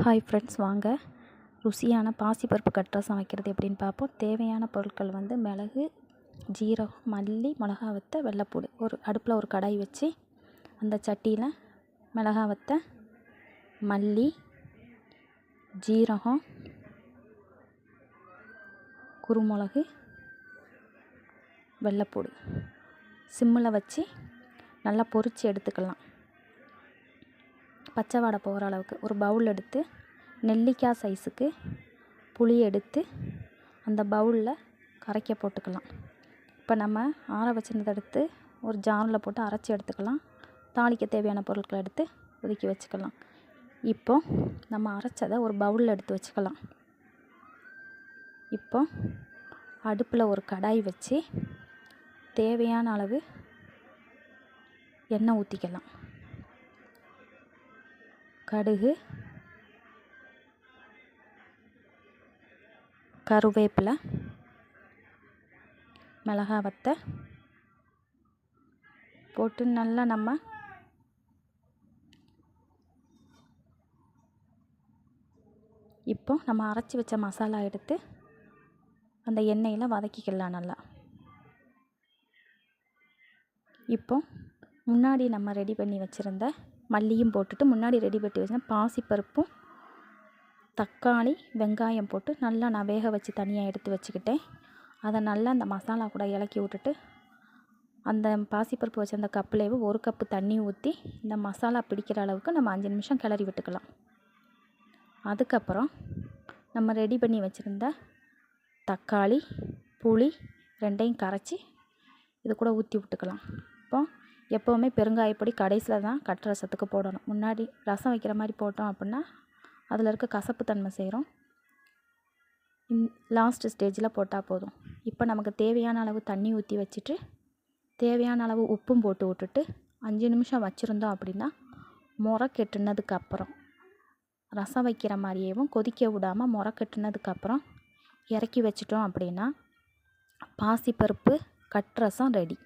Hi friends, வாங்க ருசியான பாசிப்பருப்பு கட் ரசம் வைக்கிறது எப்படின்னு பார்ப்போம். தேவையான பொருட்கள் வந்து மிளகு, ஜீரகம், மல்லி, மிளகா வத்த, வெள்ளைப்பூடு. அடுப்பில் ஒரு கடாய் வச்சு அந்த சட்டியில் மிளகா வத்த, மல்லி, ஜீரகம், குருமிளகு, வெள்ளைப்பூடு சிம்மில் வச்சு நல்லா பொரித்து எடுத்துக்கலாம். பச்சை வாடை போகிற அளவுக்கு ஒரு பவுல் எடுத்து நெல்லிக்காய் சைஸுக்கு புளி எடுத்து அந்த பவுலில் கரைக்க போட்டுக்கலாம். இப்போ நம்ம ஆற வச்சிருந்ததை எடுத்து ஒரு ஜாரில் போட்டு அரைச்சி எடுத்துக்கலாம். தாளிக்க தேவையான பொருட்களை எடுத்து ஒதுக்கி வச்சுக்கலாம். இப்போ நம்ம அரைச்சதை ஒரு பவுலில் எடுத்து வச்சுக்கலாம். இப்போ அடுப்பில் ஒரு கடாய் வச்சு தேவையான அளவு எண்ணெய் ஊற்றிக்கலாம். கடுகு, கருவேப்பிலை, மிளகா வத்த போட்டு நல்லா நம்ம இப்போ அரைச்சி வச்ச மசாலா எடுத்து அந்த எண்ணெயில் வதக்கிக்கலாம் நல்லா. இப்போ முன்னாடி நம்ம ரெடி பண்ணி வச்சுருந்த மல்லியும் போட்டுட்டு முன்னாடி ரெடி பண்ணி வச்சுருந்த பாசிப்பருப்பும், தக்காளி, வெங்காயம் போட்டு நல்லா நான் வேக வச்சு தனியாக எடுத்து வச்சுக்கிட்டேன். அதை நல்லா அந்த மசாலா கூட இலக்கி விட்டுட்டு அந்த பாசிப்பருப்பு வச்சுருந்த கப்புலேயே ஒரு கப்பு தண்ணி ஊற்றி இந்த மசாலா பிடிக்கிற அளவுக்கு நம்ம 5 நிமிஷம் கிளறி விட்டுக்கலாம். அதுக்கப்புறம் நம்ம ரெடி பண்ணி வச்சுருந்த தக்காளி, புளி ரெண்டையும் கரைச்சி இது கூட ஊற்றி விட்டுக்கலாம். இப்போ எப்போவுமே பெருங்காயப்பொடி கடைசியில் தான் கட் ரசத்துக்கு போடணும். முன்னாடி ரசம் வைக்கிற மாதிரி போட்டோம் அப்படின்னா அதில் இருக்க கசப்பு தன்மை சேரும். லாஸ்ட் ஸ்டேஜில் போட்டால் போதும். இப்போ நமக்கு தேவையான அளவு தண்ணி ஊற்றி வச்சுட்டு தேவையான அளவு உப்பும் போட்டு விட்டுட்டு 5 நிமிஷம் வச்சுருந்தோம் அப்படின்னா முறை கெட்டுனதுக்கப்புறம் ரசம் வைக்கிற மாதிரியேவும் கொதிக்க விடாமல் முறை கெட்டுனதுக்கப்புறம் இறக்கி வச்சிட்டோம் அப்படின்னா பாசிப்பருப்பு கட் ரசம் ரெடி.